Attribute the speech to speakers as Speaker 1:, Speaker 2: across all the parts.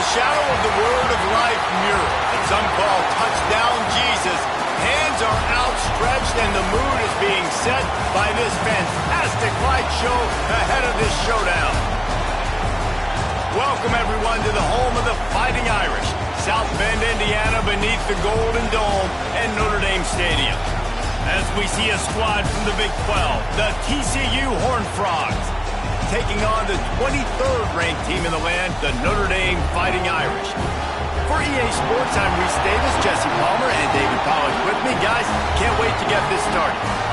Speaker 1: the shadow of the Word of Life mural that some call Touchdown Jesus, hands are outstretched and the mood is being set by this fantastic light show ahead of this showdown. Welcome, everyone, to the home of the Fighting Irish, South Bend, Indiana, beneath the Golden Dome and Notre Dame Stadium. As we see a squad from the Big 12, the TCU Horned Frogs, taking on the 23rd ranked team in the land, the Notre Dame Fighting Irish. For EA Sports, I'm Reese Davis, Jesse Palmer, and David Pollack with me. Guys, can't wait to get this started.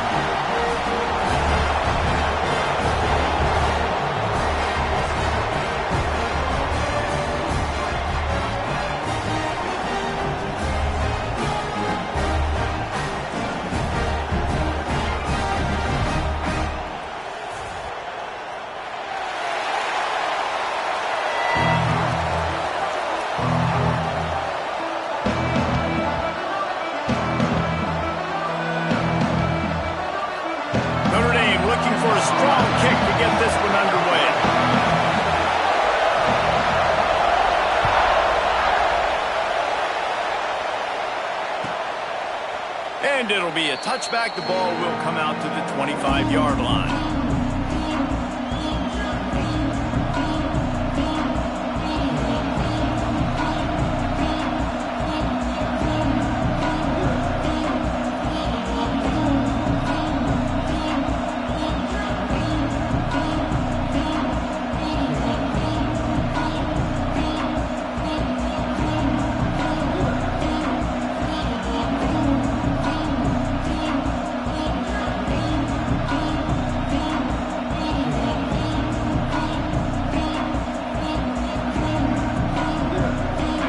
Speaker 1: For a strong kick to get this one underway. And it'll be a touchback. The ball will come out to the 25-yard line.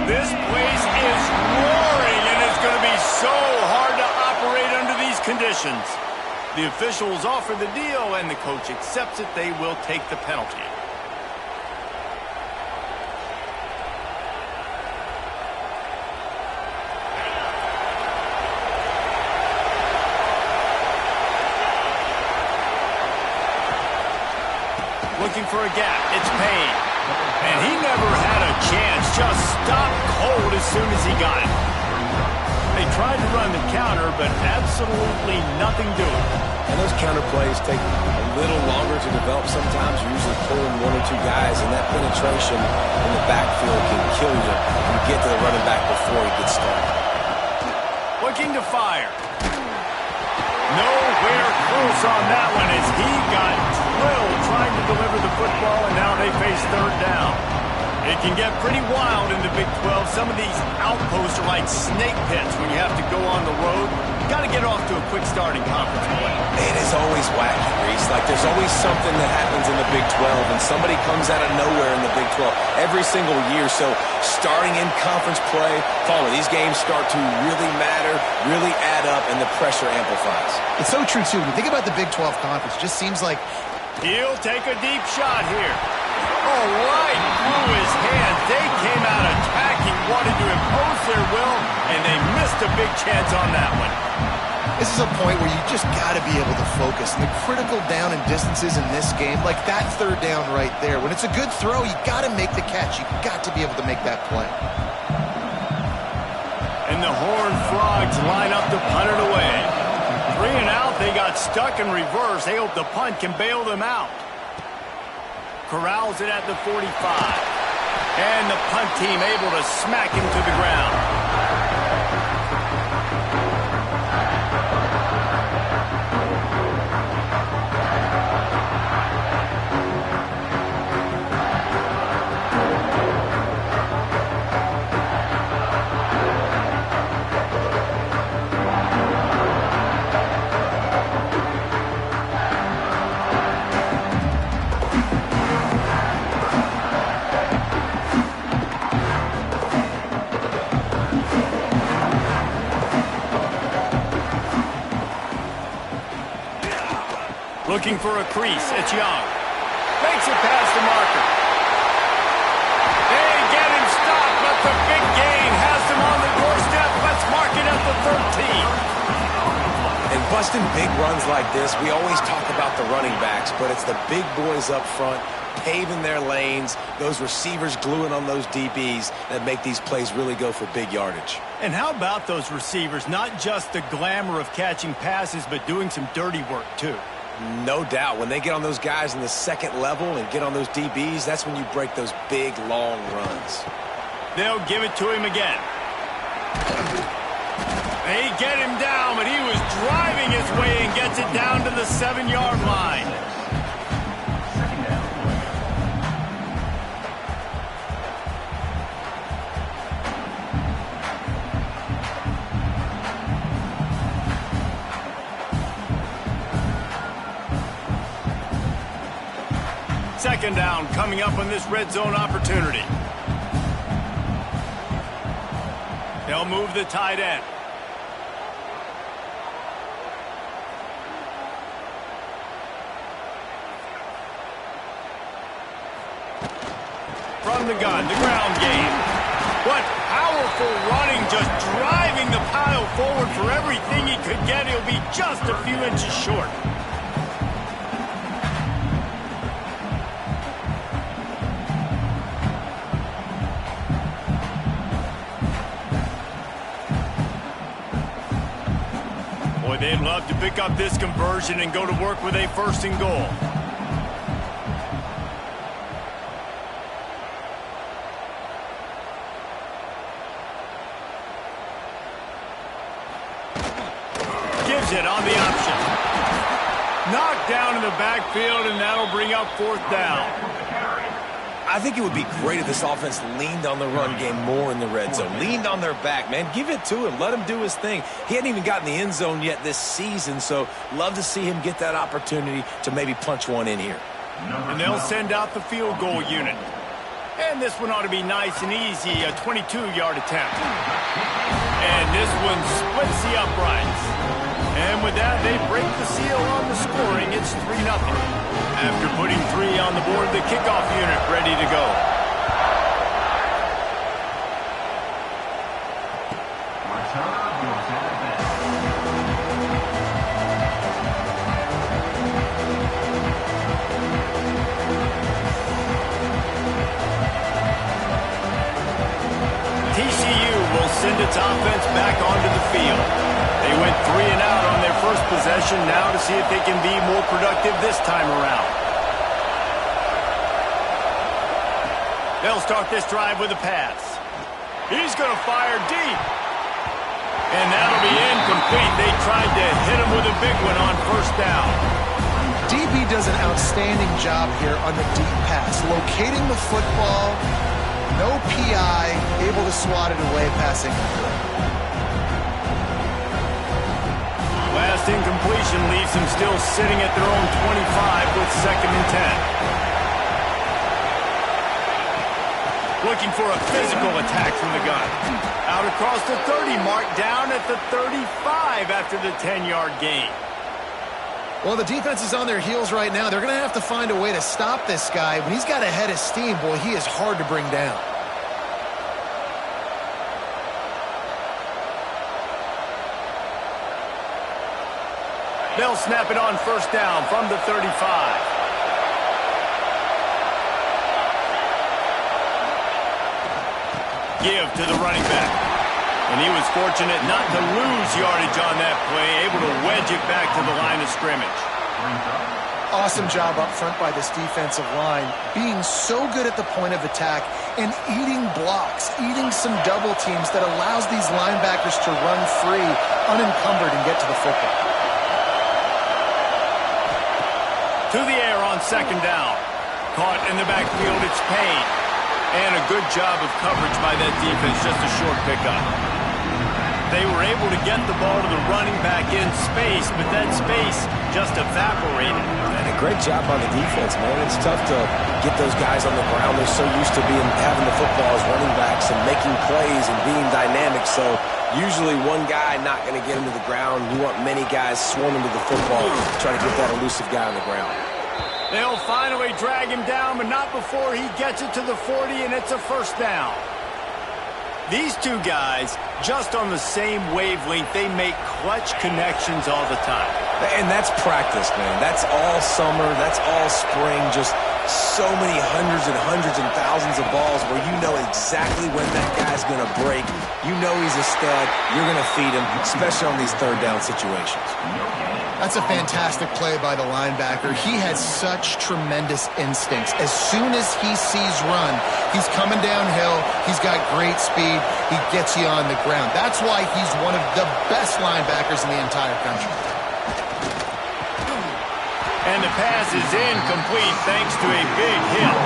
Speaker 1: This place is roaring, and it's going to be so hard to operate under these conditions. The officials offer the deal, and the coach accepts it. They will take the penalty. Looking for a gap. It's Payne. And he never had a chance. Just stopped cold as soon as he got it. They tried to run the counter, but absolutely nothing doing.
Speaker 2: And those counter plays take a little longer to develop sometimes. You're usually pulling one or two guys, and that penetration in the backfield can kill you. You get to the running back before he gets started.
Speaker 1: Looking to fire. Nowhere close on that one as he got drilled trying to deliver the football, and now they face third down. It can get pretty wild in the Big 12. Some of these outposts are like snake pits when you have to go on the road. You got to get off to a quick start in conference play.
Speaker 2: It is always wacky, Reese. Like there's always something that happens in the Big 12, and somebody comes out of nowhere in the Big 12 every single year. So starting in conference play, these games start to really matter, really add up, and the pressure amplifies.
Speaker 3: It's so true, too. When you think about the Big 12 conference, it just seems like
Speaker 1: he'll take a deep shot here. Oh, right through his hands. They came out attacking, wanted to impose their will, and they missed a big chance on that one.
Speaker 3: this is a point where you just got to be able to focus. And the critical down and distances in this game, like that third down right there, when it's a good throw, you got to make the catch. You got to be able to make that play.
Speaker 1: And the Horned Frogs line up to punt it away. 3 and out, they got stuck in reverse. They hope the punt can bail them out. Corrals it at the 45. And the punt team able to smack him to the ground. Looking for a crease. It's Young. Makes it past the marker. They get him stopped, but the big gain has them on the doorstep. Let's mark it at the 13.
Speaker 2: And busting big runs like this, we always talk about the running backs, but it's the big boys up front paving their lanes, those receivers gluing on those DBs that make these plays really go for big yardage.
Speaker 1: And how about those receivers? Not just the glamour of catching passes, but doing some dirty work too.
Speaker 2: No doubt. When they get on those guys in the second level and get on those DBs, that's when you break those big, long runs.
Speaker 1: They'll give it to him again. They get him down, but he was driving his way and gets it down to the 7-yard line. Second down coming up on this red zone opportunity. They'll move the tight end. From the gun, the ground game. What powerful running, just driving the pile forward for everything he could get. He'll be just a few inches short. Boy, they'd love to pick up this conversion and go to work with a 1st and goal. Gives it on the option. Knocked down in the backfield, and that'll bring up 4th down.
Speaker 2: I think it would be great if this offense leaned on the run game more in the red zone. Leaned on their back, man. Give it to him. Let him do his thing. He hadn't even gotten the end zone yet this season, so love to see him get that opportunity to maybe punch one in here.
Speaker 1: And they'll send out the field goal unit. And this one ought to be nice and easy, a 22-yard attempt. And this one splits the uprights. And with that, they break the seal on the scoring. It's 3-0. After putting 3 on the board, the kickoff unit ready to go. TCU will send its offense back onto the field. They went 3 and out on their first possession, now to see if they can be more productive this time around. They'll start this drive with a pass. He's going to fire deep. And that'll be incomplete. They tried to hit him with a big one on 1st down.
Speaker 3: DB does an outstanding job here on the deep pass, locating the football, no PI, able to swat it away, passing complete.
Speaker 1: Last incompletion leaves them still sitting at their own 25 with 2nd and 10. Looking for a physical attack from the gun. Out across the 30 mark, down at the 35 after the 10-yard gain.
Speaker 3: Well, the defense is on their heels right now. They're going to have to find a way to stop this guy. When he's got a head of steam, boy, he is hard to bring down.
Speaker 1: They'll snap it on 1st down from the 35. Give to the running back. And he was fortunate not to lose yardage on that play, able to wedge it back to the line of scrimmage.
Speaker 3: Awesome job up front by this defensive line, being so good at the point of attack and eating blocks, eating some double teams that allows these linebackers to run free, unencumbered, and get to the football.
Speaker 1: To the air on 2nd down. Caught in the backfield, it's Payne. And a good job of coverage by that defense, just a short pickup. They were able to get the ball to the running back in space, but that space just evaporated.
Speaker 2: And a great job by the defense, man. It's tough to get those guys on the ground. They're so used to having the football as running backs and making plays and being dynamic. So usually one guy not going to get him to the ground. You want many guys swarming to the football, trying to get that elusive guy on the ground.
Speaker 1: They'll finally drag him down, but not before he gets it to the 40, and it's a 1st down. These two guys, just on the same wavelength, they make clutch connections all the time.
Speaker 2: And that's practice, man. That's all summer. That's all spring. Just so many hundreds and thousands of balls where you know exactly when that guy's going to break. You know he's a stud. You're going to feed him, especially on these third down situations.
Speaker 3: That's a fantastic play by the linebacker. He has such tremendous instincts. As soon as he sees run, he's coming downhill. He's got great speed. He gets you on the ground. That's why he's one of the best linebackers in the entire country.
Speaker 1: And the pass is incomplete thanks to a big hit.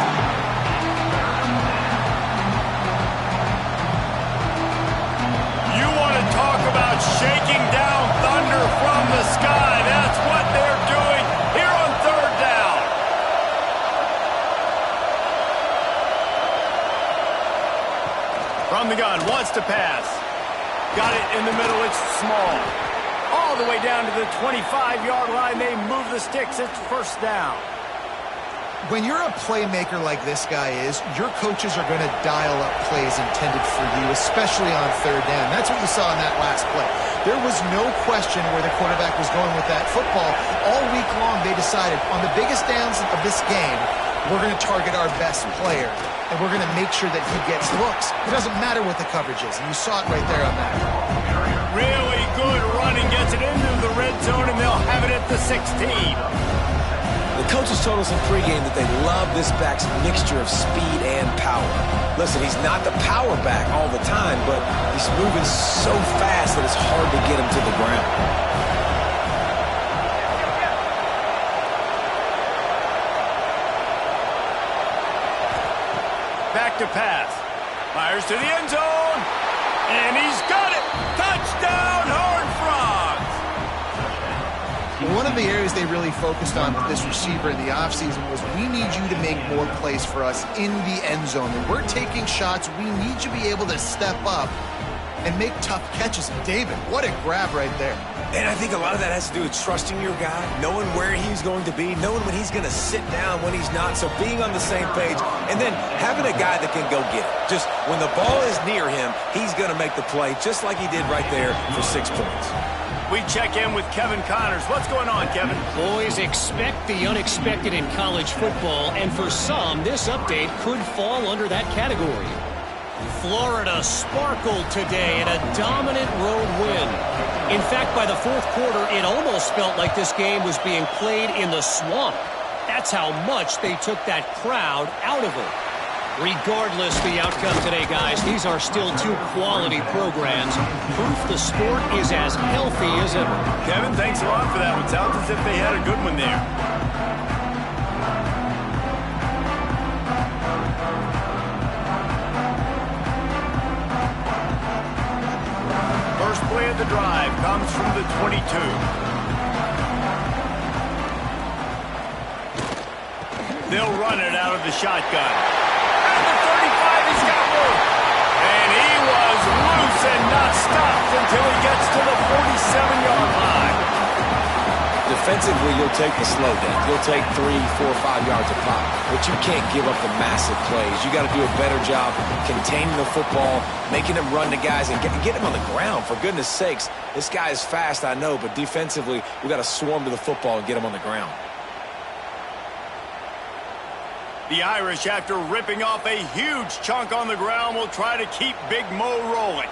Speaker 1: You want to talk about shaking down thunder from the sky. That's what they're doing here on third down. From the gun, wants to pass. Got it in the middle, it's small. All the way down to the 25-yard line, they move the sticks, it's first down.
Speaker 3: When you're a playmaker like this guy is, your coaches are going to dial up plays intended for you, especially on third down. That's what you saw in that last play. There was no question where the quarterback was going with that football. All week long, they decided, on the biggest downs of this game, we're going to target our best player, and we're going to make sure that he gets looks. It doesn't matter what the coverage is, and you saw it right there on that.
Speaker 1: Really good running, gets it into the red zone, and they'll have it at the 16.
Speaker 2: The coaches told us in pregame that they love this back's mixture of speed and power. Listen, he's not the power back all the time, but he's moving so fast that it's hard to get him to the ground.
Speaker 1: Back to pass. Fires to the end zone. And he's got it. Touchdown, Horned Frogs.
Speaker 3: One of the areas they really focused on with this receiver in the offseason was we need you to make more plays for us in the end zone. And we're taking shots. We need you to be able to step up and make tough catches. And David, what a grab right there.
Speaker 2: And I think a lot of that has to do with trusting your guy, knowing where he's going to be, knowing when he's going to sit down, when he's not. So being on the same page, and then having a guy that can go get it. Just when the ball is near him, he's going to make the play, just like he did right there for 6 points.
Speaker 1: We check in with Kevin Connors. What's going on, Kevin?
Speaker 4: Boys, expect the unexpected in college football, and for some, this update could fall under that category. Florida sparkled today in a dominant road win. In fact, by the fourth quarter, it almost felt like this game was being played in the swamp. That's how much they took that crowd out of it. Regardless the outcome today, guys, these are still two quality programs. Proof the sport is as healthy as ever.
Speaker 1: Kevin, thanks a lot for that one. Sounds as if they had a good one there. First play of the drive comes from the 22. They'll run it out of the shotgun. At the 35, he's got room. And he was loose and not stopped until he gets to the 47-yard line.
Speaker 2: Defensively, you'll take the slow down. You'll take 3, 4, 5 yards a pop. But you can't give up the massive plays. You got to do a better job containing the football, making him run to guys, and get him on the ground. For goodness sakes, this guy is fast, I know, but defensively, we got to swarm to the football and get him on the ground.
Speaker 1: The Irish, after ripping off a huge chunk on the ground, will try to keep Big Mo rolling.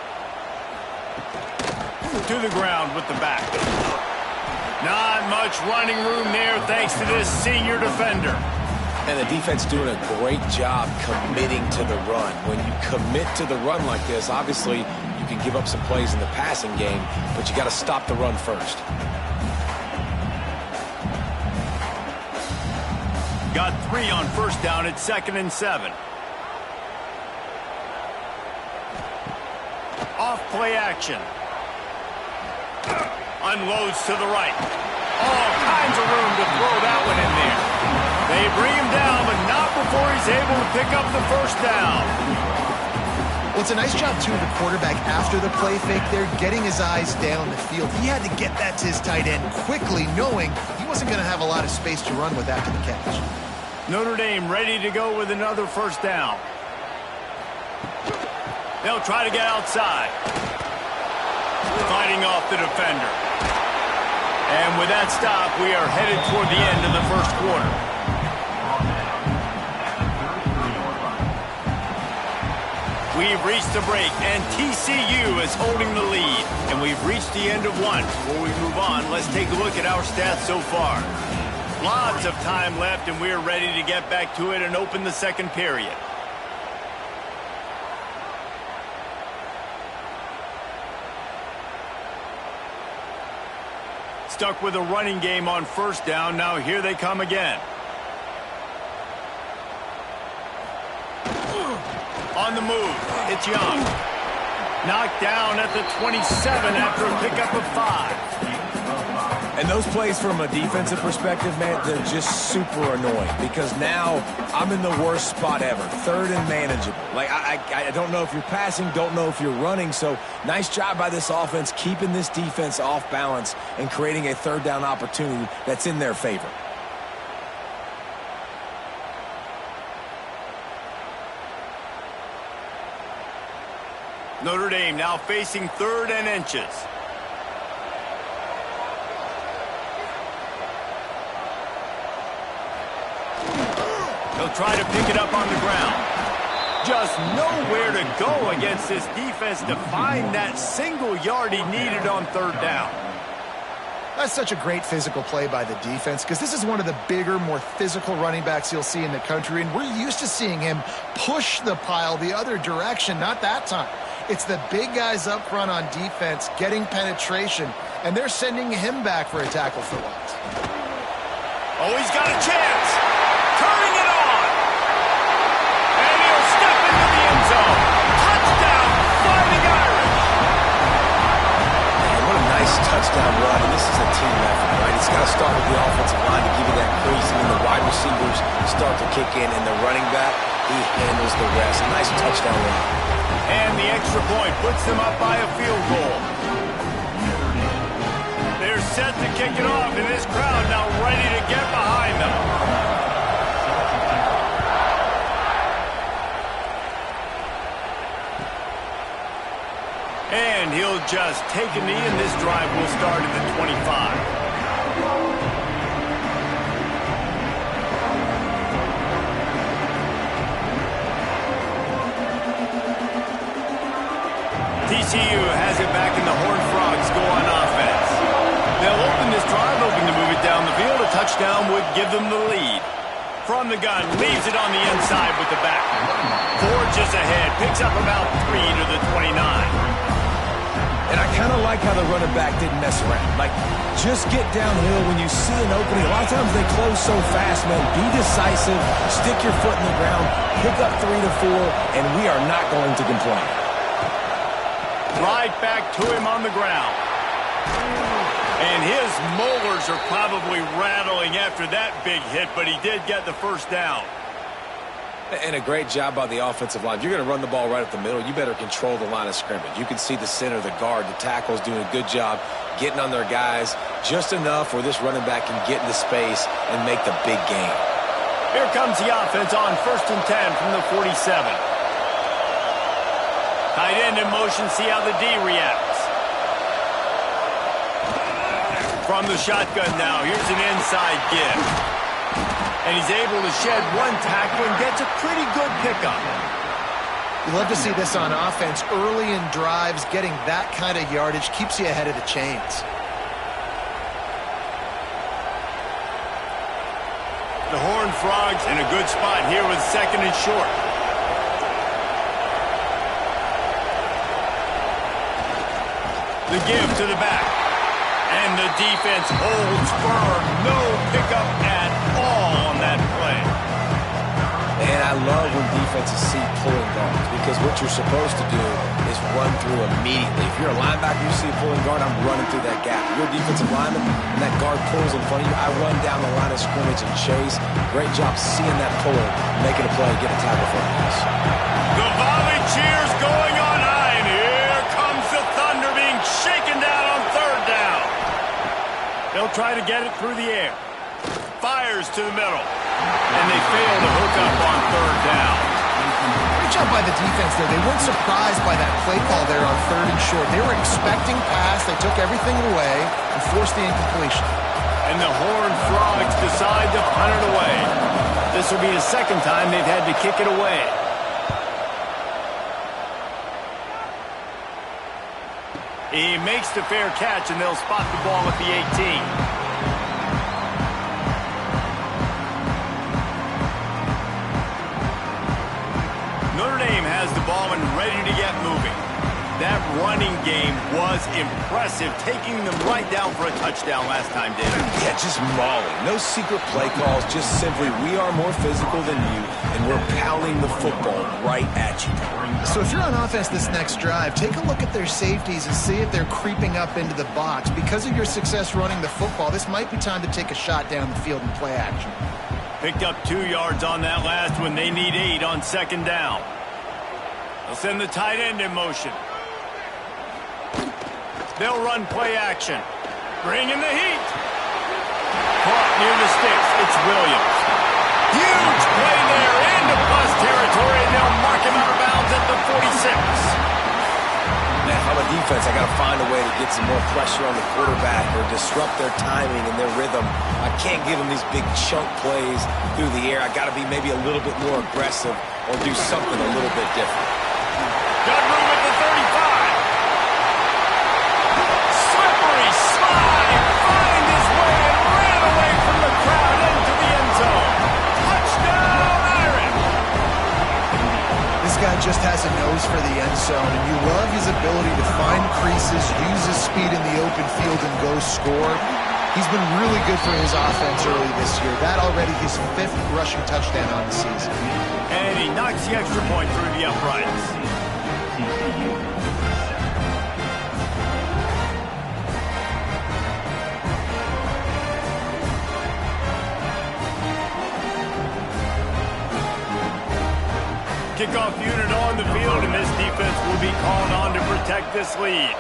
Speaker 1: To the ground with the back. Not much running room there thanks to this senior defender.
Speaker 2: And the defense doing a great job committing to the run. When you commit to the run like this, obviously you can give up some plays in the passing game, but you got to stop the run first.
Speaker 1: Got 3 on first down at 2nd and 7. Off play action. Unloads to the right. All kinds of room to throw that one in there. They bring him down, but not before he's able to pick up the first down.
Speaker 3: Well, it's a nice job, too, of the quarterback after the play fake there, getting his eyes down the field. He had to get that to his tight end quickly, knowing he wasn't going to have a lot of space to run with after the catch.
Speaker 1: Notre Dame ready to go with another first down. They'll try to get outside. Fighting off the defender. And with that stop, we are headed toward the end of the first quarter. We've reached the break, and TCU is holding the lead. And we've reached the end of one. Before we move on, let's take a look at our stats so far. Lots of time left, and we're ready to get back to it and open the second period. Stuck with a running game on first down. Now here they come again. On the move, it's Young. Knocked down at the 27 after a pickup of 5.
Speaker 2: And those plays from a defensive perspective, man, they're just super annoying because now I'm in the worst spot ever. Third and manageable. Like, I don't know if you're passing, don't know if you're running. So nice job by this offense keeping this defense off balance and creating a third down opportunity that's in their favor.
Speaker 1: Notre Dame now facing 3rd and inches. He'll try to pick it up on the ground. Just nowhere to go against this defense to find that single yard he needed on 3rd down.
Speaker 3: That's such a great physical play by the defense because this is one of the bigger, more physical running backs you'll see in the country, and we're used to seeing him push the pile the other direction. Not that time. It's the big guys up front on defense getting penetration, and they're sending him back for a tackle for loss.
Speaker 1: Oh, he's got a chance. Turning it on. And he'll step into the end zone. Touchdown, Fighting Irish.
Speaker 2: Man, what a nice touchdown run, and this is a team effort, right? It's got to start with the offensive line to give you that crease, and then the wide receivers start to kick in, and the running back, he handles the rest. A nice touchdown run.
Speaker 1: And the extra point puts them up by a field goal. They're set to kick it off, and this crowd now ready to get behind them. And he'll just take a knee, and this drive will start at the 25. TCU has it back, and the Horned Frogs go on offense. They'll open this drive, hoping to move it down the field. A touchdown would give them the lead. From the gun, leaves it on the inside with the back. Forges ahead, picks up about 3 to the 29.
Speaker 2: And I kind of like how the running back didn't mess around. Like, just get downhill when you see an opening. A lot of times they close so fast, man. Be decisive, stick your foot in the ground, pick up 3 to 4, and we are not going to complain.
Speaker 1: Right back to him on the ground. And his molars are probably rattling after that big hit, but he did get the first down.
Speaker 2: And a great job by the offensive line. If you're going to run the ball right up the middle, you better control the line of scrimmage. You can see the center, the guard, the tackles doing a good job getting on their guys just enough where this running back can get into space and make the big game.
Speaker 1: Here comes the offense on 1st and 10 from the 47. Tight end in motion, see how the D reacts. From the shotgun now, here's an inside give. And he's able to shed one tackle and gets a pretty good pickup.
Speaker 3: You love to see this on offense. Early in drives, getting that kind of yardage keeps you ahead of the chains.
Speaker 1: The Horned Frogs in a good spot here with 2nd and short. The give to the back. And the defense holds firm. No pickup at all on that play.
Speaker 2: And I love when defenses see pulling guards because what you're supposed to do is run through immediately. If you're a linebacker, you see a pulling guard, I'm running through that gap. If you're a defensive lineman and that guard pulls in front of you, I run down the line of scrimmage and chase. Great job seeing that puller, making a play, get a tackle for us.
Speaker 1: The volley cheers going on high, and here comes the Thunder being shaken down on 3rd down. They'll try to get it through the air. Fires to the middle. And they fail to hook up on 3rd down.
Speaker 3: Great job by the defense there. They weren't surprised by that play call there on 3rd and short. They were expecting pass. They took everything away and forced the incompletion.
Speaker 1: And the Horned Frogs decide to punt it away. This will be the 2nd time they've had to kick it away. He makes the fair catch, and they'll spot the ball at the 18. Notre Dame has the ball and ready to get moving. That running game was impressive, taking them right down for a touchdown last time, David.
Speaker 2: Yeah, just mauling. No secret play calls, just simply we are more physical than you, and we're pounding the football right at you.
Speaker 3: So if you're on offense this next drive, take a look at their safeties and see if they're creeping up into the box. Because of your success running the football, this might be time to take a shot down the field and play action.
Speaker 1: Picked up 2 yards on that last one. They need 8 on second down. They'll send the tight end in motion. They'll run play action. Bring in the heat. Caught near the sticks. It's Williams. Huge play there into plus territory, and they'll mark him out of bounds at the 46.
Speaker 2: Now, if I'm a defense, I got to find a way to get some more pressure on the quarterback or disrupt their timing and their rhythm. I can't give them these big chunk plays through the air. I got to be maybe a little bit more aggressive or do something a little bit different.
Speaker 1: Got room at the 35. Slippery slide. Find his way and ran away from the crowd into the end zone. Touchdown, Irish.
Speaker 3: This guy just has a nose for the end zone, and you love his ability to find creases, use his speed in the open field, and go score. He's been really good for his offense early this year. That already his 5th rushing touchdown on the season.
Speaker 1: And he knocks the extra point through the uprights. Kickoff unit on the field, and this defense will be called on to protect this lead.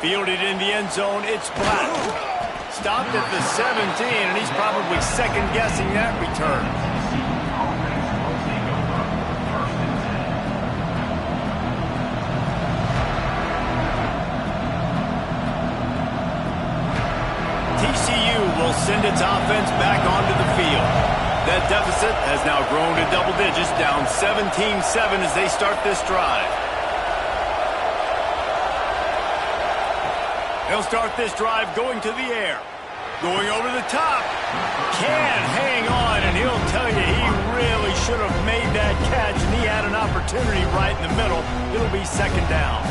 Speaker 1: Fielded in the end zone, it's Black. Stopped at the 17, and he's probably second-guessing that return. TCU will send its offense back onto the field. That deficit has now grown to double digits, down 17-7 as they start this drive. They'll start this drive going to the air. Going over the top. Can hang on, and he'll tell you he really should have made that catch, and he had an opportunity right in the middle. It'll be second down.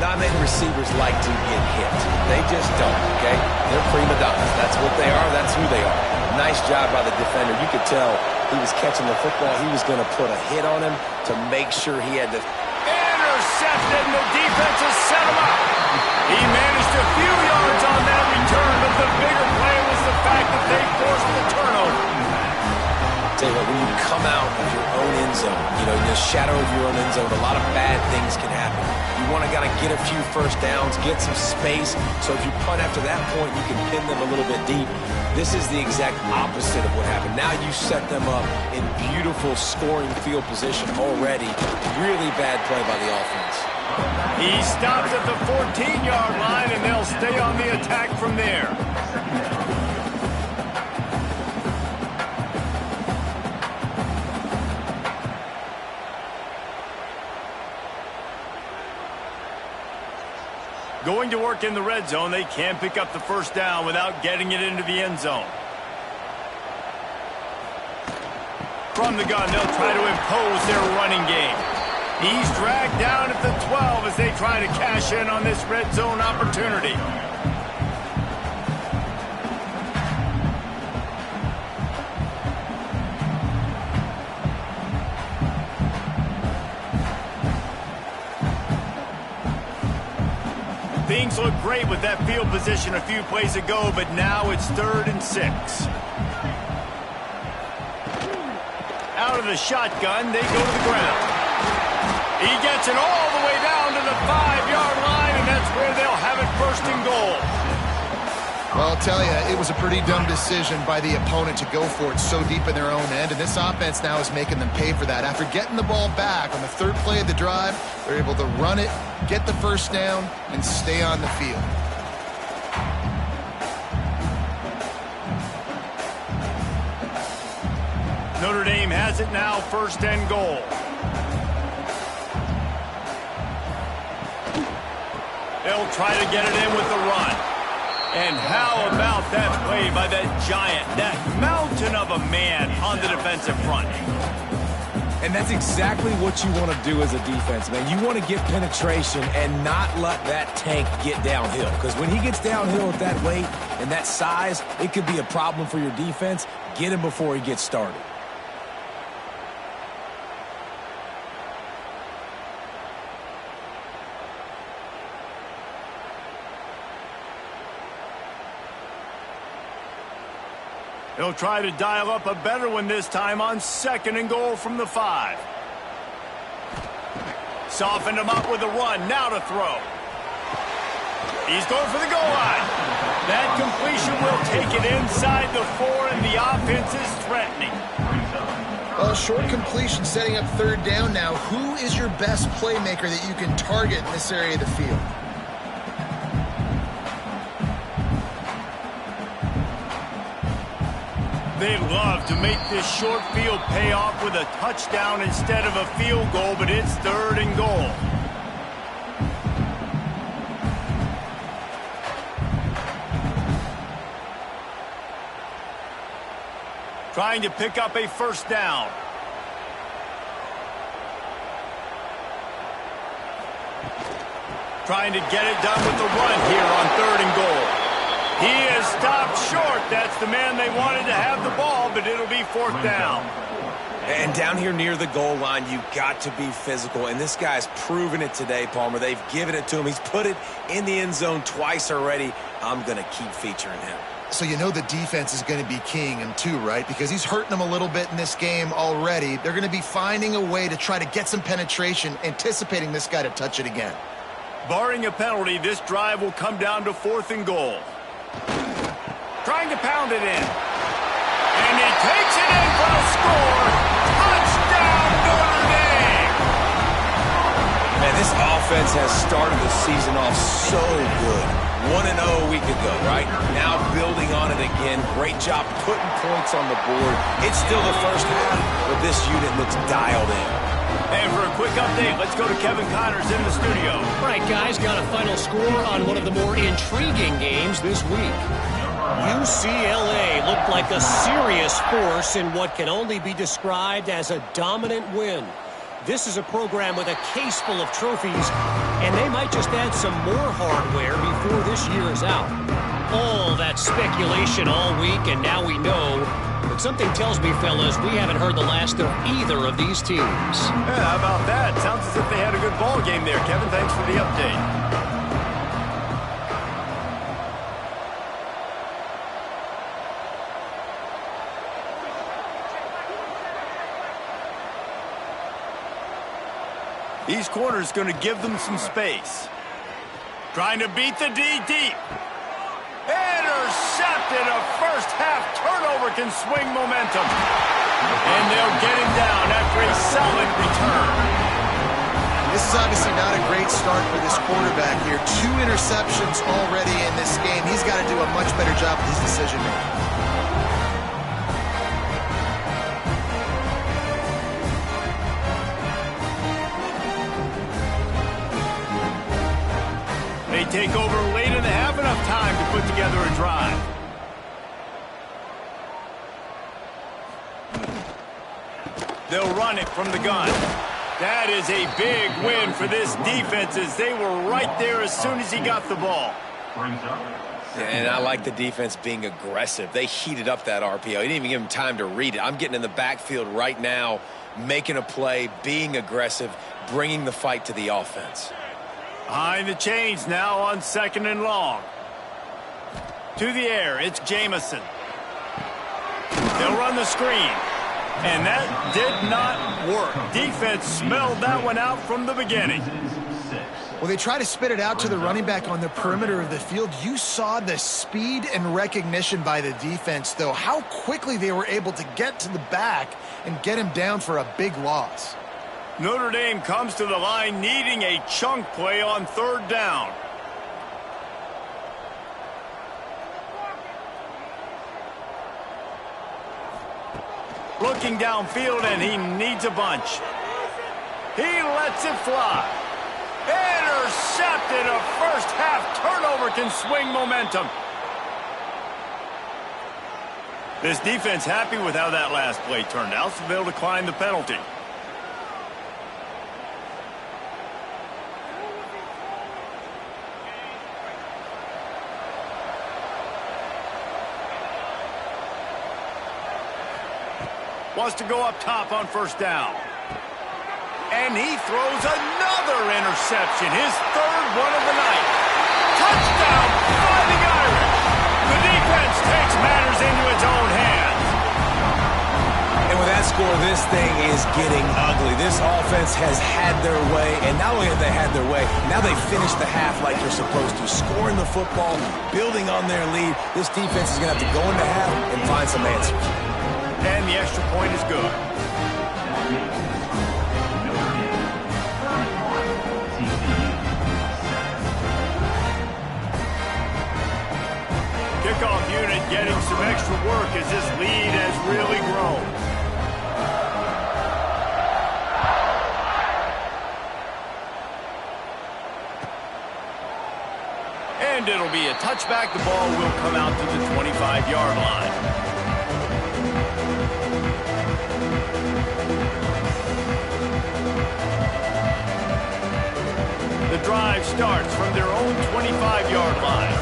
Speaker 2: Not many receivers like to get hit. They just don't, okay? They're prima donnas. That's what they are. That's who they are. Nice job by the defender. You could tell he was catching the football. He was going to put a hit on him to make sure he had to...
Speaker 1: Intercepted, and the defense has set him up. He managed a few yards on that return, but the bigger play was the fact that they forced the turnover.
Speaker 2: Tell you what, when you come out of your own end zone, in the shadow of your own end zone, a lot of bad things can happen. You want to get a few first downs, get some space, so if you punt after that point, you can pin them a little bit deep. This is the exact opposite of what happened. Now you set them up in beautiful scoring field position already. Really bad play by the offense.
Speaker 1: He stops at the 14-yard line, and they'll stay on the attack from there. Going to work in the red zone, they can't pick up the first down without getting it into the end zone. From the gun, they'll try to impose their running game. He's dragged down at the 12 as they try to cash in on this red zone opportunity. Things look great with that field position a few plays ago, but now it's 3rd and 6. Out of the shotgun, they go to the ground. He gets it all the way down to the 5-yard line, and that's where they'll have it 1st and goal.
Speaker 3: Well, I'll tell you, it was a pretty dumb decision by the opponent to go for it so deep in their own end, and this offense now is making them pay for that. After getting the ball back on the 3rd play of the drive, they're able to run it, get the first down, and stay on the field.
Speaker 1: Notre Dame has it now, 1st and goal. They'll try to get it in with the run. And how about that play by that giant, that mountain of a man on the defensive front?
Speaker 2: And that's exactly what you want to do as a defense, man. You want to get penetration and not let that tank get downhill. Because when he gets downhill at that weight and that size, it could be a problem for your defense. Get him before he gets started.
Speaker 1: He'll try to dial up a better one this time on 2nd and goal from the 5. Softened him up with a run. Now to throw. He's going for the goal line. That completion will take it inside the 4, and the offense is threatening.
Speaker 3: Well, short completion setting up 3rd down now. Who is your best playmaker that you can target in this area of the field?
Speaker 1: They love to make this short field pay off with a touchdown instead of a field goal, but it's 3rd and goal. Trying to pick up a 1st down. Trying to get it done with the run here on 3rd and goal. He is stopped short. That's the man they wanted to have the ball, but it'll be 4th down.
Speaker 2: And down here near the goal line, you've got to be physical. And this guy's proven it today, Palmer. They've given it to him. He's put it in the end zone twice already. I'm going to keep featuring him.
Speaker 3: So you know the defense is going to be keying him too, right? Because he's hurting them a little bit in this game already. They're going to be finding a way to try to get some penetration, anticipating this guy to touch it again.
Speaker 1: Barring a penalty, this drive will come down to 4th and goal. Trying to pound it in. And he takes it in for a score. Touchdown, Notre Dame!
Speaker 2: Man, this offense has started the season off so good. 1-0 a week ago, right? Now building on it again. Great job putting points on the board. It's still the first half, but this unit looks dialed in.
Speaker 1: And for a quick update, let's go to Kevin Connors in the studio.
Speaker 4: All right, guys, got a final score on one of the more intriguing games this week. UCLA looked like a serious force in what can only be described as a dominant win. This is a program with a case full of trophies, and they might just add some more hardware before this year is out. All that speculation all week, and now we know. But something tells me, fellas, we haven't heard the last of either of these teams.
Speaker 1: Yeah, how about that? Sounds as if they had a good ball game there. Kevin, thanks for the update. These corners going to give them some space. Trying to beat the D deep. Intercepted. A first half turnover can swing momentum. And they'll get him down after a solid return.
Speaker 3: This is obviously not a great start for this quarterback here. 2 interceptions already in this game. He's got to do a much better job with his decision making.
Speaker 1: They take over late in the half, enough time to put together a drive. They'll run it from the gun. That is a big win for this defense as they were right there as soon as he got the ball.
Speaker 2: And I like the defense being aggressive. They heated up that RPO. He didn't even give him time to read it. I'm getting in the backfield right now, making a play, being aggressive, bringing the fight to the offense.
Speaker 1: Behind the chains now on 2nd and long. To the air, it's Jamison. They'll run the screen. And that did not work. Defense smelled that one out from the beginning.
Speaker 3: Well, they try to spit it out to the running back on the perimeter of the field. You saw the speed and recognition by the defense, though, how quickly they were able to get to the back and get him down for a big loss.
Speaker 1: Notre Dame comes to the line needing a chunk play on 3rd down. Looking downfield, and he needs a bunch. He lets it fly. Intercepted. A first-half turnover can swing momentum. This defense happy with how that last play turned out, so they'll decline the penalty. Wants to go up top on first down. And he throws another interception, his third one of the night. Touchdown, Fighting Irish. The defense takes matters into its own hands.
Speaker 2: And with that score, this thing is getting ugly. This offense has had their way, and not only have they had their way, now they finished the half like they're supposed to, scoring the football, building on their lead. This defense is going to have to go into half and find some answers.
Speaker 1: And the extra point is good. Kickoff unit getting some extra work as this lead has really grown. And it'll be a touchback. The ball will come out to the 25-yard line. The drive starts from their own 25-yard line.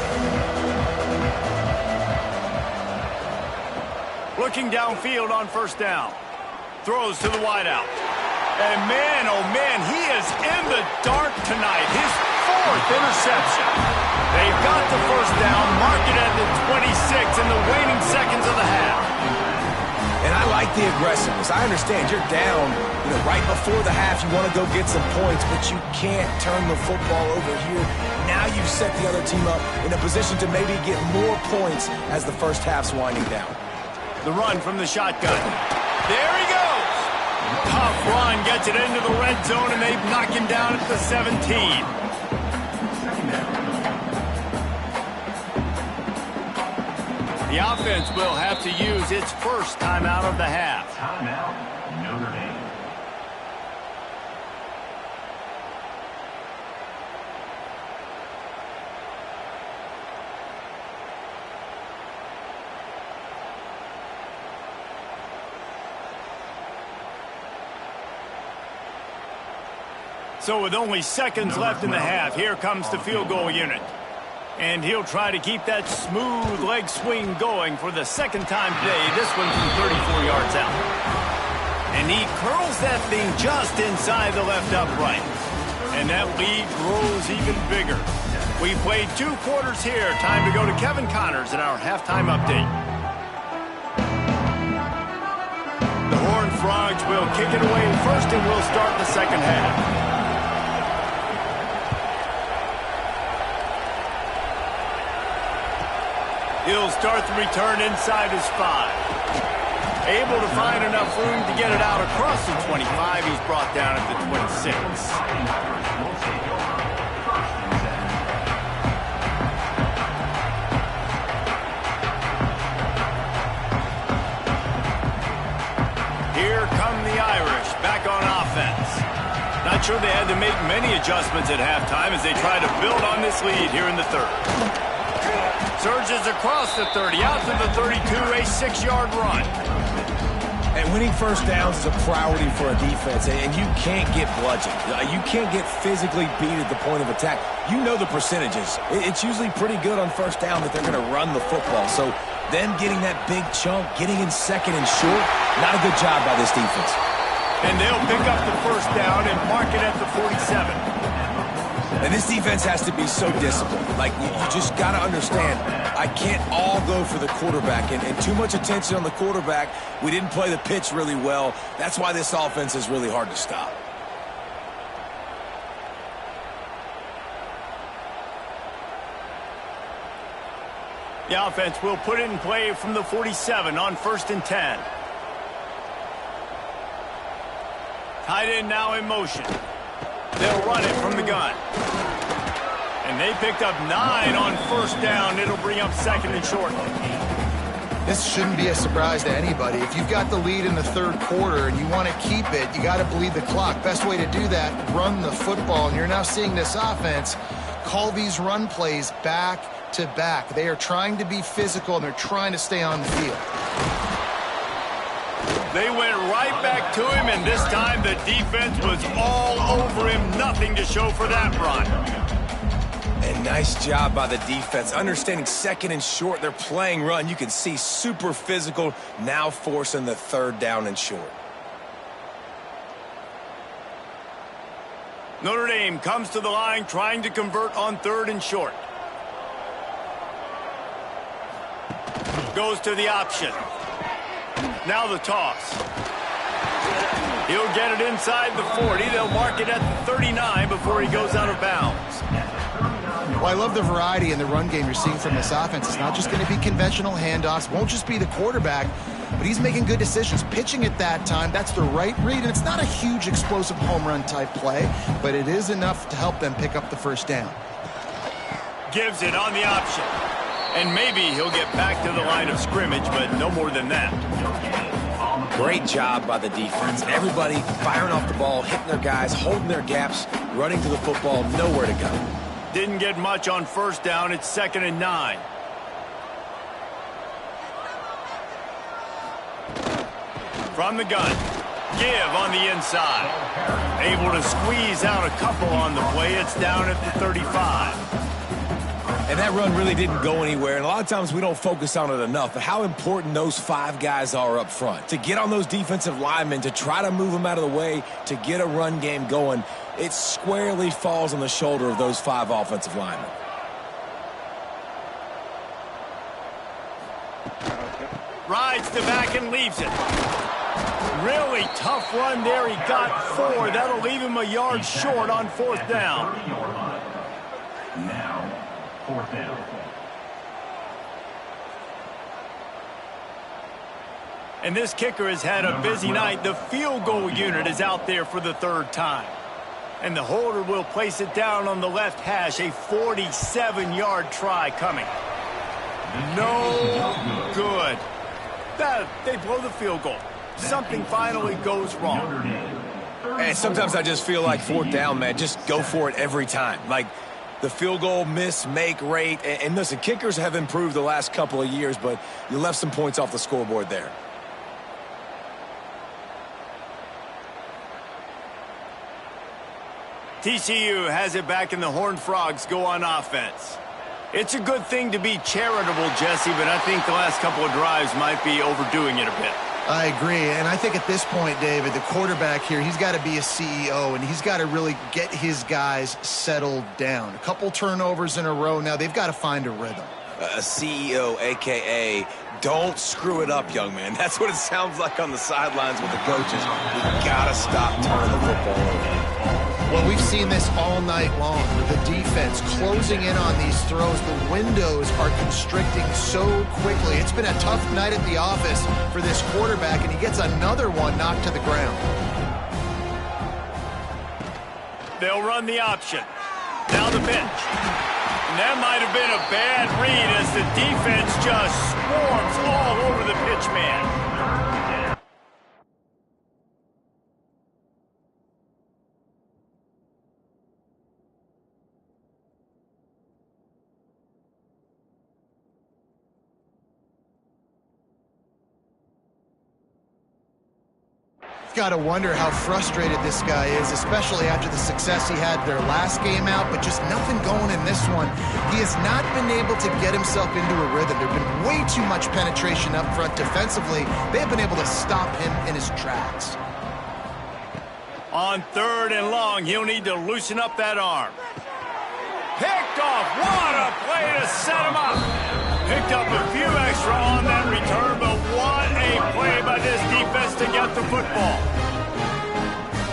Speaker 1: Looking downfield on first down. Throws to the wideout. And man, oh man, he is in the dark tonight. His fourth interception. They've got the first down, mark it at the 26 in the waning seconds of the half.
Speaker 2: And I like the aggressiveness. I understand you're down, right before the half. You want to go get some points, but you can't turn the football over here. Now you've set the other team up in a position to maybe get more points as the first half's winding down.
Speaker 1: The run from the shotgun. There he goes. Tough run, gets it into the red zone, and they knock him down at the 17. The offense will have to use its first timeout of the half.
Speaker 5: Timeout, Notre Dame.
Speaker 1: So with only seconds left in the half, here comes the field goal unit. And he'll try to keep that smooth leg swing going for the second time today, this one from 34 yards out. And he curls that thing just inside the left upright. And that lead grows even bigger. We played 2 quarters here. Time to go to Kevin Connors in our halftime update. The Horned Frogs will kick it away first, and we'll start the second half. He'll start the return inside his 5. Able to find enough room to get it out across the 25. He's brought down at the 26. Here come the Irish back on offense. Not sure they had to make many adjustments at halftime as they try to build on this lead here in the third. Surges across the 30, out to the 32, a 6-yard run.
Speaker 2: And winning first downs is a priority for a defense, and you can't get bludgeoned. You can't get physically beat at the point of attack. You know the percentages. It's usually pretty good on first down that they're going to run the football. So them getting that big chunk, getting in second and short, not a good job by this defense.
Speaker 1: And they'll pick up the first down and mark it at the 47.
Speaker 2: And this defense has to be so disciplined. Like, you just got to understand, I can't all go for the quarterback. And too much attention on the quarterback. We didn't play the pitch really well. That's why this offense is really hard to stop.
Speaker 1: The offense will put it in play from the 47 on 1st and 10. Tight end now in motion. They'll run it from the gun. And they picked up 9 on first down. It'll bring up second and short.
Speaker 3: This shouldn't be a surprise to anybody. If you've got the lead in the third quarter and you want to keep it, you got to bleed the clock. Best way to do that, run the football. And you're now seeing this offense call these run plays back to back. They are trying to be physical, and they're trying to stay on the field.
Speaker 1: They went right back to him, and this time the defense was all over him. Nothing to show for that run.
Speaker 2: And nice job by the defense. Understanding second and short, they're playing run. You can see super physical, now forcing the third down and short.
Speaker 1: Notre Dame comes to the line trying to convert on third and short. Goes to the option. Now the toss. He'll get it inside the 40. They'll mark it at the 39 before he goes out of bounds.
Speaker 3: Well, I love the variety in the run game you're seeing from this offense. It's not just going to be conventional handoffs. Won't just be the quarterback, but he's making good decisions. Pitching at that time, that's the right read, and it's not a huge explosive home run type play, but it is enough to help them pick up the first down.
Speaker 1: Gives it on the option. And maybe he'll get back to the line of scrimmage, but no more than that.
Speaker 2: Great job by the defense. Everybody firing off the ball, hitting their guys, holding their gaps, running to the football, nowhere to go.
Speaker 1: Didn't get much on first down. It's 2nd and 9. From the gun. Give on the inside. Able to squeeze out a couple on the play. It's down at the 35.
Speaker 2: And that run really didn't go anywhere, and a lot of times we don't focus on it enough, but how important those 5 guys are up front. To get on those defensive linemen, to try to move them out of the way, to get a run game going, it squarely falls on the shoulder of those 5 offensive linemen.
Speaker 1: Rides the back and leaves it. Really tough run there. He got 4. That'll leave him a yard short on 4th down.
Speaker 5: Now, 4th down.
Speaker 1: And this kicker has had a busy night. The field goal unit is out there for the 3rd time. And the holder will place it down on the left hash. A 47-yard try coming. No good. They blow the field goal. Something finally goes wrong.
Speaker 2: And sometimes I just feel like 4th down, man. Just go for it every time. Like the field goal miss, make rate. And listen, kickers have improved the last couple of years, but you left some points off the scoreboard there.
Speaker 1: TCU has it back, and the Horned Frogs go on offense. It's a good thing to be charitable, Jesse, but I think the last couple of drives might be overdoing it a bit.
Speaker 3: I agree, and I think at this point, David, the quarterback here, he's got to be a CEO, and he's got to really get his guys settled down. A couple turnovers in a row now. They've got to find a rhythm.
Speaker 2: A CEO, a.k.a. don't screw it up, young man. That's what it sounds like on the sidelines with the coaches. We've got to stop turning the football over.
Speaker 3: Well, we've seen this all night long with the defense closing in on these throws. The windows are constricting so quickly. It's been a tough night at the office for this quarterback, and he gets another one knocked to the ground.
Speaker 1: They'll run the option. Now the pitch. And that might have been a bad read as the defense just swarms all over the pitch man.
Speaker 3: Got to wonder how frustrated this guy is, especially after the success he had their last game out, but just nothing going in this one. He has not been able to get himself into a rhythm. There's been way too much penetration up front defensively. They've been able to stop him in his tracks.
Speaker 1: On 3rd and long, he'll need to loosen up that arm. Picked off. What a play to set him up. Picked up a few extra on that return, but what a play by this defense to get the football.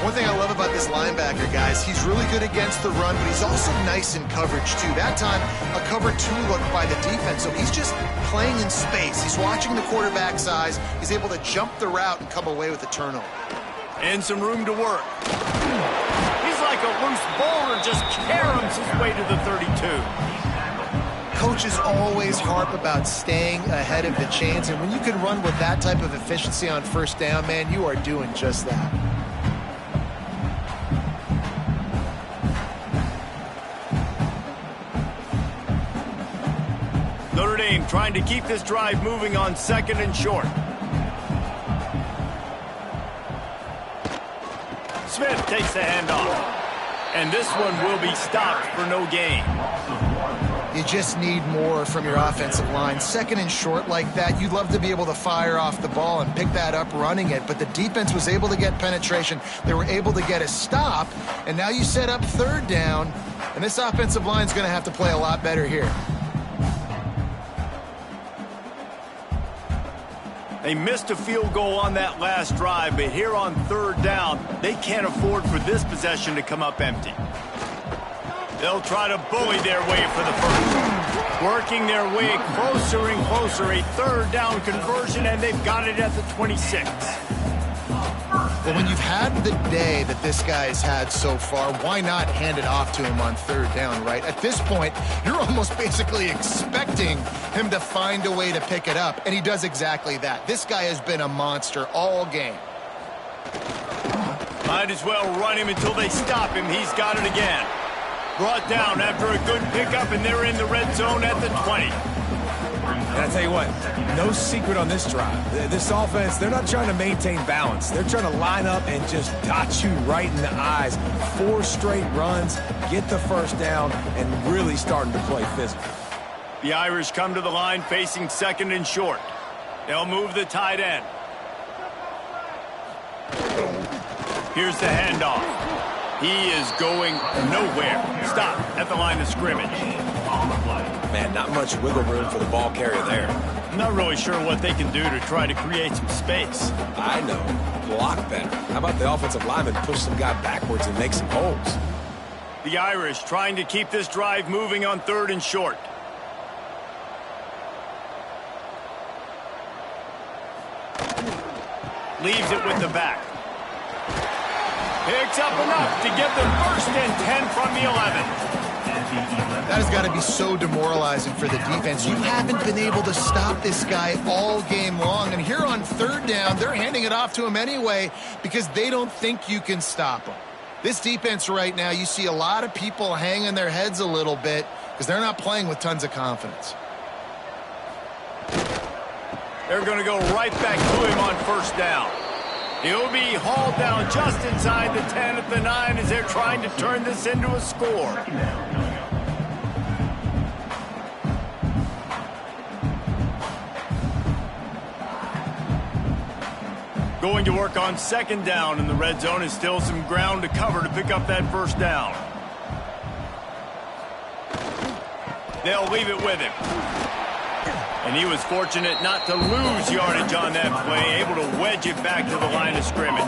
Speaker 3: One thing I love about this linebacker, guys, he's really good against the run, but he's also nice in coverage, too. That time, a cover 2 look by the defense, so he's just playing in space. He's watching the quarterback's eyes. He's able to jump the route and come away with a turnover.
Speaker 1: And some room to work. He's like a loose boulder, just caroms his way to the 32.
Speaker 3: Coaches always harp about staying ahead of the chains, and when you can run with that type of efficiency on first down, man, you are doing just that.
Speaker 1: Notre Dame trying to keep this drive moving on 2nd and short. Smith takes the handoff. And this one will be stopped for no gain.
Speaker 3: You just need more from your offensive line. 2nd and short like that, you'd love to be able to fire off the ball and pick that up running it, but the defense was able to get penetration. They were able to get a stop, and now you set up 3rd down, and this offensive line is going to have to play a lot better here.
Speaker 1: They missed a field goal on that last drive, but here on 3rd down, they can't afford for this possession to come up empty. They'll try to bully their way for the first. Working their way closer and closer. A 3rd down conversion, and they've got it at the 26.
Speaker 3: Well, when you've had the day that this guy's had so far, why not hand it off to him on 3rd down, right? At this point, you're almost basically expecting him to find a way to pick it up, and he does exactly that. This guy has been a monster all game.
Speaker 1: Might as well run him until they stop him. He's got it again. Brought down after a good pickup, and they're in the red zone at the 20.
Speaker 2: And I tell you what, no secret on this drive. This offense, they're not trying to maintain balance. They're trying to line up and just dot you right in the eyes. 4 straight runs, get the first down, and really starting to play physical.
Speaker 1: The Irish come to the line facing 2nd and short. They'll move the tight end. Here's the handoff. He is going nowhere. Stop at the line of scrimmage.
Speaker 2: Man, not much wiggle room for the ball carrier there.
Speaker 1: I'm not really sure what they can do to try to create some space.
Speaker 2: I know. Block better. How about the offensive lineman push some guy backwards and make some holes?
Speaker 1: The Irish trying to keep this drive moving on 3rd and short. Leaves it with the back. Picks up enough to get them 1st and 10 from the 11.
Speaker 3: That has got to be so demoralizing for the defense. You haven't been able to stop this guy all game long, and here on 3rd down, they're handing it off to him anyway because they don't think you can stop him. This defense right now, you see a lot of people hanging their heads a little bit because they're not playing with tons of confidence.
Speaker 1: They're going to go right back to him on 1st down. He'll be hauled down just inside the 10 at the 9 as they're trying to turn this into a score. Going to work on 2nd down in the red zone is still some ground to cover to pick up that 1st down. They'll leave it with him. And he was fortunate not to lose yardage on that play, able to wedge it back to the line of scrimmage.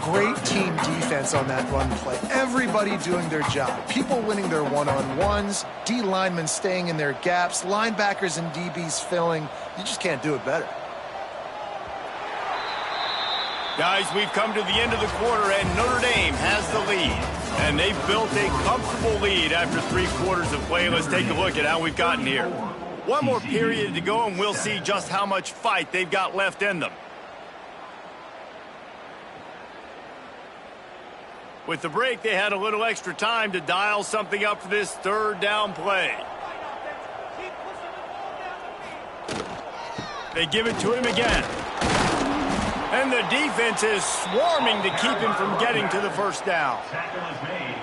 Speaker 3: Great team defense on that run play. Everybody doing their job. People winning their one-on-ones, D linemen staying in their gaps, linebackers and DBs filling. You just can't do it better.
Speaker 1: Guys, we've come to the end of the quarter, and Notre Dame has the lead. And they've built a comfortable lead after 3 quarters of play. Let's take a look at how we've gotten here. One more period to go, and we'll see just how much fight they've got left in them. With the break, they had a little extra time to dial something up for this 3rd down play. They give it to him again. And the defense is swarming to keep him from getting to the 1st down.
Speaker 5: Tackle is made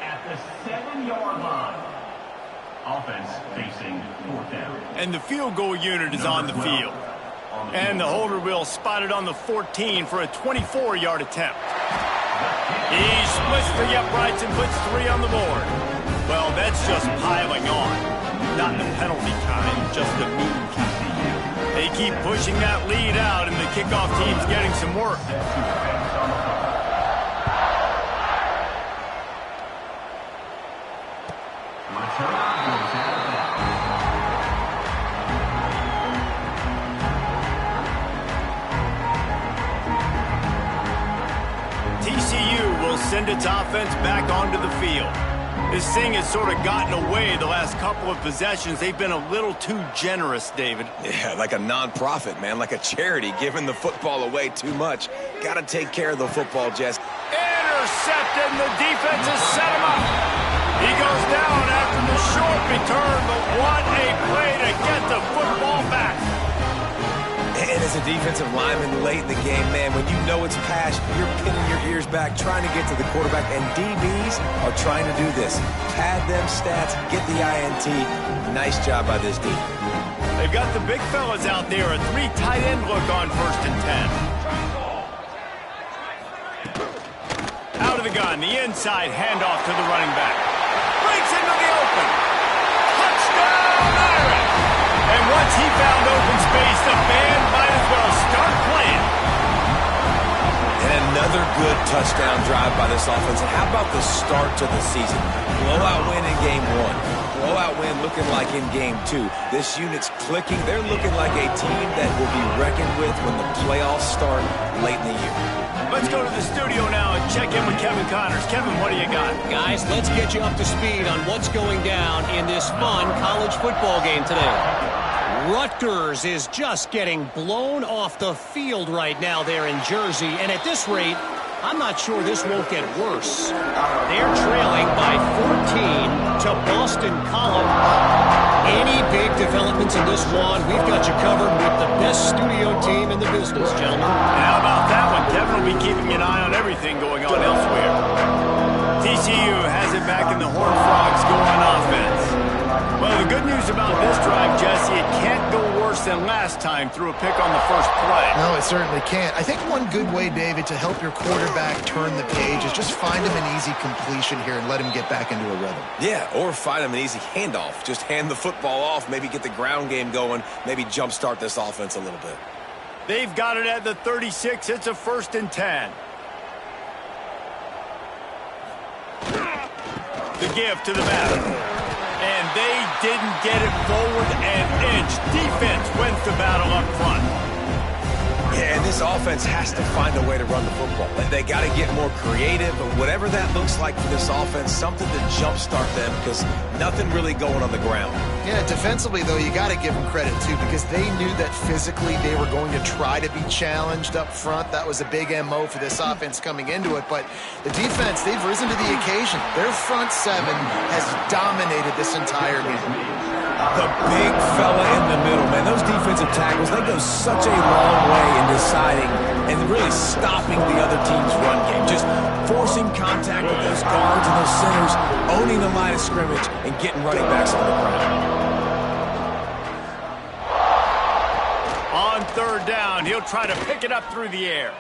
Speaker 5: at the 7-yard line. Offense facing 4th down.
Speaker 1: And the field goal unit is on the field. And the holder will spot it on the 14 for a 24-yard attempt. He splits the uprights and puts 3 on the board. Well, that's just piling on. Not the penalty kind, just the mean kind. They keep pushing that lead out, and the kickoff team's getting some work. TCU will send its offense back onto the field. This thing has sort of gotten away the last couple of possessions. They've been a little too generous, David.
Speaker 2: Yeah, like a non-profit, man, like a charity, giving the football away too much. Got to take care of the football, Jess.
Speaker 1: Intercepted, and the defense has set him up. He goes down after the short return, but what a play to get the football back.
Speaker 2: And as a defensive lineman late in the game, man, when you know it's pass, you're pinning your ears back, trying to get to the quarterback, and DBs are trying to do this. Pad them stats, get the INT. Nice job by this D.
Speaker 1: They've got the big fellas out there, a 3 tight end look on 1st and 10. Out of the gun, the inside handoff to the running back. Breaks into the open. Touchdown, Irish! And once he found open space, the band might as well start playing.
Speaker 2: And another good touchdown drive by this offense. And how about the start to the season? Blowout win in game 1. Blowout win looking like in game 2. This unit's clicking. They're looking like a team that will be reckoned with when the playoffs start late in the year.
Speaker 1: Let's go to the studio now and check in with Kevin Connors. Kevin, what do you got?
Speaker 4: Guys, let's get you up to speed on what's going down in this fun college football game today. Rutgers is just getting blown off the field right now there in Jersey, and at this rate, I'm not sure this won't get worse. They're trailing by 14 to Boston College. Any big developments in this one, we've got you covered with the best studio team in the business, gentlemen.
Speaker 1: And how about that one? Kevin will be keeping an eye on everything going on elsewhere. TCU has it back in the Horned Frogs go on offense. Well, the good news about this drive, Jesse, it can't go worse than last time through a pick on the first play.
Speaker 3: No, it certainly can't. I think one good way, David, to help your quarterback turn the page is just find him an easy completion here and let him get back into a rhythm.
Speaker 2: Yeah, or find him an easy handoff. Just hand the football off, maybe get the ground game going, maybe jumpstart this offense a little bit.
Speaker 1: They've got it at the 36. It's a 1st and 10. The give to the batter. And they didn't get it forward an inch. Defense wins the battle up front.
Speaker 2: Yeah, and this offense has to find a way to run the football. They got to get more creative, but whatever that looks like for this offense, something to jumpstart them because nothing really going on the ground.
Speaker 3: Yeah, defensively, though, you got to give them credit, too, because they knew that physically they were going to try to be challenged up front. That was a big MO for this offense coming into it. But the defense, they've risen to the occasion. Their front seven has dominated this entire game.
Speaker 2: The big fella in the middle, man. Those defensive tackles, they go such a long way in deciding and really stopping the other team's run game. Just forcing contact with those guards and those centers, owning the line of scrimmage, and getting running backs on the ground.
Speaker 1: On 3rd down, he'll try to pick it up through the air.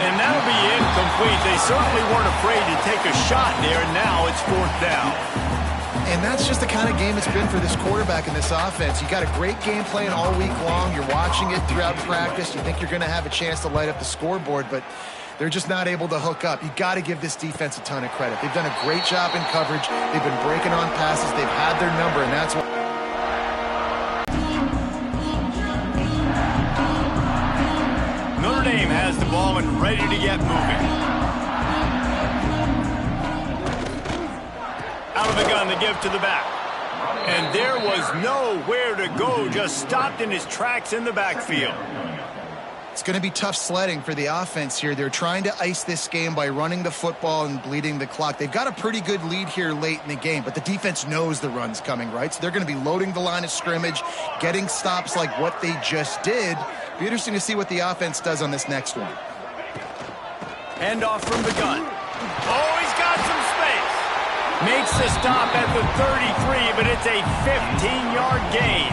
Speaker 1: And that'll be incomplete. They certainly weren't afraid to take a shot there, and now it's 4th down.
Speaker 3: And that's just the kind of game it's been for this quarterback in this offense. You got a great game plan all week long. You're watching it throughout practice. You think you're going to have a chance to light up the scoreboard, but they're just not able to hook up. You got to give this defense a ton of credit. They've done a great job in coverage. They've been breaking on passes. They've had their number, and that's what...
Speaker 1: Notre Dame has the ball and ready to get moving. Out of the gun, the give to the back. And there was nowhere to go, just stopped in his tracks in the backfield.
Speaker 3: It's going to be tough sledding for the offense here. They're trying to ice this game by running the football and bleeding the clock. They've got a pretty good lead here late in the game, but the defense knows the run's coming, right? So they're going to be loading the line of scrimmage, getting stops like what they just did. Be interesting to see what the offense does on this next one.
Speaker 1: Handoff from the gun. Oh, he's got some space. Makes the stop at the 33, but it's a 15-yard gain.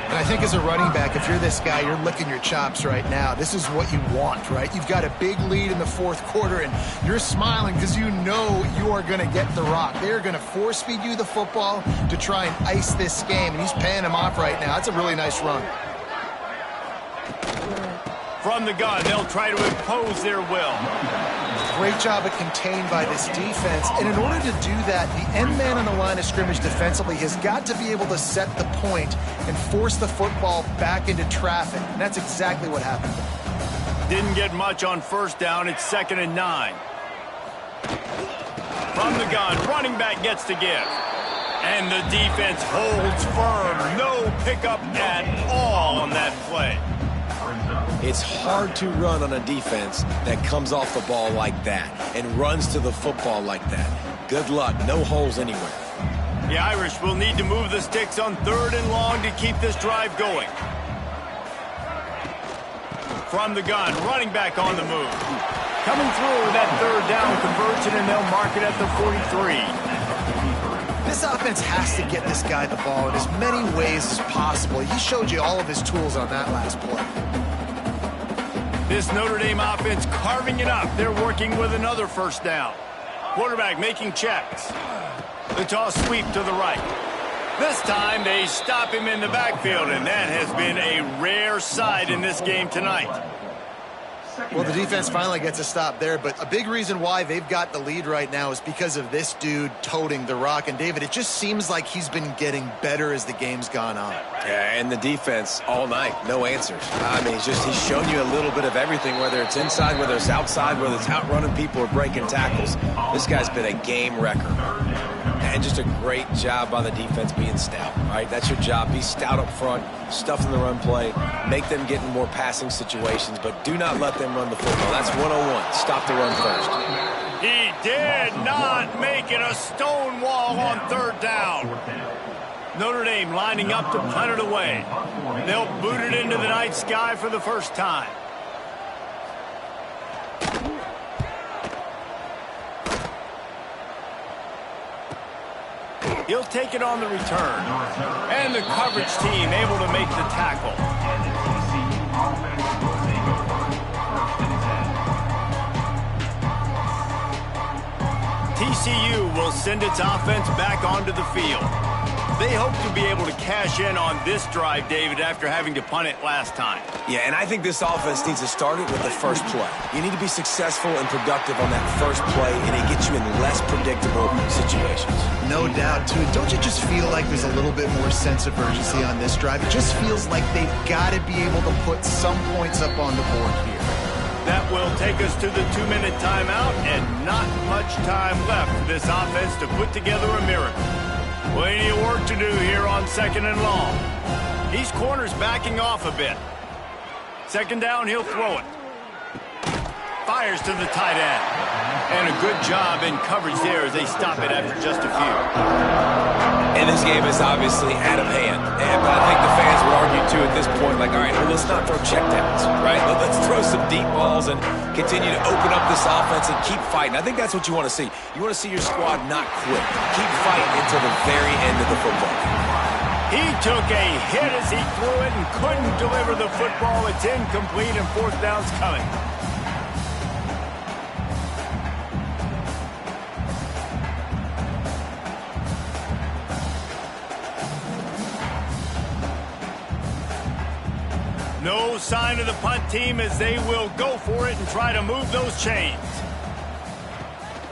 Speaker 3: And I think as a running back, if you're this guy, you're licking your chops right now. This is what you want, right? You've got a big lead in the 4th quarter, and you're smiling because you know you are going to get the rock. They're going to force-feed you the football to try and ice this game, and he's paying him off right now. That's a really nice run.
Speaker 1: From the gun, they'll try to impose their will.
Speaker 3: Great job at contained by this defense. And in order to do that, the end man on the line of scrimmage defensively has got to be able to set the point and force the football back into traffic. And that's exactly what happened.
Speaker 1: Didn't get much on 1st down. It's 2nd and 9. From the gun, running back gets to give. And the defense holds firm. No pickup at all on that play.
Speaker 2: It's hard to run on a defense that comes off the ball like that and runs to the football like that. Good luck. No holes anywhere.
Speaker 1: The Irish will need to move the sticks on 3rd and long to keep this drive going. From the gun, running back on the move. Coming through with that 3rd down conversion, and they'll mark it at the 43.
Speaker 3: This offense has to get this guy the ball in as many ways as possible. He showed you all of his tools on that last play.
Speaker 1: This Notre Dame offense carving it up. They're working with another 1st down. Quarterback making checks. The toss sweep to the right. This time they stop him in the backfield, and that has been a rare sight in this game tonight.
Speaker 3: Well, the defense finally gets a stop there, but a big reason why they've got the lead right now is because of this dude toting the rock. And, David, it just seems like he's been getting better as the game's gone on.
Speaker 2: Yeah, and the defense all night, no answers. I mean, he's shown you a little bit of everything, whether it's inside, whether it's outside, whether it's outrunning people or breaking tackles. This guy's been a game wrecker. And just a great job by the defense being stout, right? That's your job. Be stout up front, stuff in the run play, make them get in more passing situations, but do not let them run the football. That's 101. Stop the run first.
Speaker 1: He did not make it a stone wall on 3rd down. Notre Dame lining up to punt it away. They'll boot it into the night sky for the 1st time. He'll take it on the return. And the coverage team able to make the tackle. TCU will send its offense back onto the field. They hope to be able to cash in on this drive, David, after having to punt it last time.
Speaker 2: Yeah, and I think this offense needs to start it with the first play. You need to be successful and productive on that first play, and it gets you in less predictable situations.
Speaker 3: No doubt, too. Don't you just feel like there's a little bit more sense of urgency on this drive? It just feels like they've got to be able to put some points up on the board here.
Speaker 1: That will take us to the 2-minute timeout, and not much time left for this offense to put together a miracle. Plenty of work to do here on 2nd and long. These corners backing off a bit. 2nd down, he'll throw it. Fires to the tight end. And a good job in coverage there as they stop it after just a few.
Speaker 2: And this game is obviously out of hand. But I think the fans would argue, too, at this point, like, all right, well, let's not throw checkdowns, right? Let's throw some deep balls and continue to open up this offense and keep fighting. I think that's what you want to see. You want to see your squad not quit. Keep fighting until the very end of the football game.
Speaker 1: He took a hit as he threw it and couldn't deliver the football. It's incomplete, and 4th down's coming. No sign of the punt team as they will go for it and try to move those chains.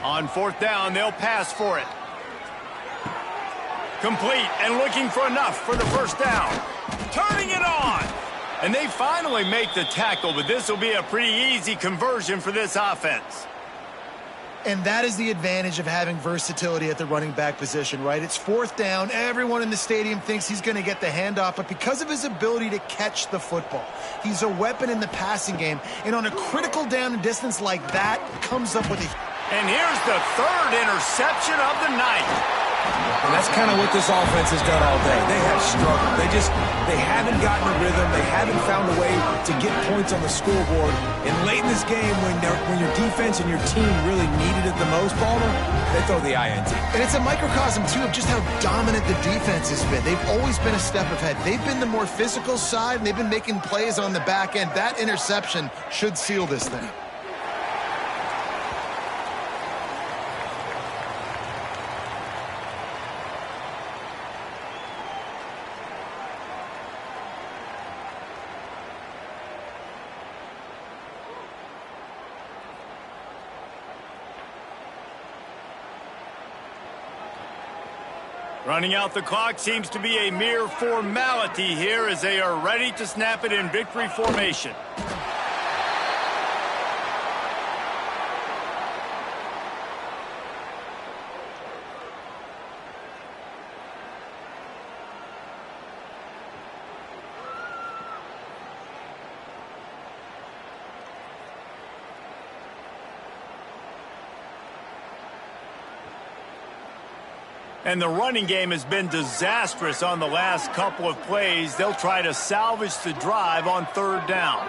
Speaker 1: On 4th down, they'll pass for it. Complete and looking for enough for the 1st down. Turning it on. And they finally make the tackle, but this will be a pretty easy conversion for this offense.
Speaker 3: And that is the advantage of having versatility at the running back position, right? It's 4th down. Everyone in the stadium thinks he's going to get the handoff, but because of his ability to catch the football, he's a weapon in the passing game. And on a critical down and distance like that, comes up with a...
Speaker 1: And here's the 3rd interception of the night.
Speaker 2: And that's kind of what this offense has done all day. They have struggled. They haven't gotten a rhythm. They haven't found a way to get points on the scoreboard. And late in this game, when your defense and your team really needed it the most, Balmer, they throw the INT.
Speaker 3: And it's a microcosm, too, of just how dominant the defense has been. They've always been a step ahead. They've been the more physical side, and they've been making plays on the back end. That interception should seal this thing.
Speaker 1: Running out the clock seems to be a mere formality here as they are ready to snap it in victory formation. And the running game has been disastrous on the last couple of plays. They'll try to salvage the drive on third down.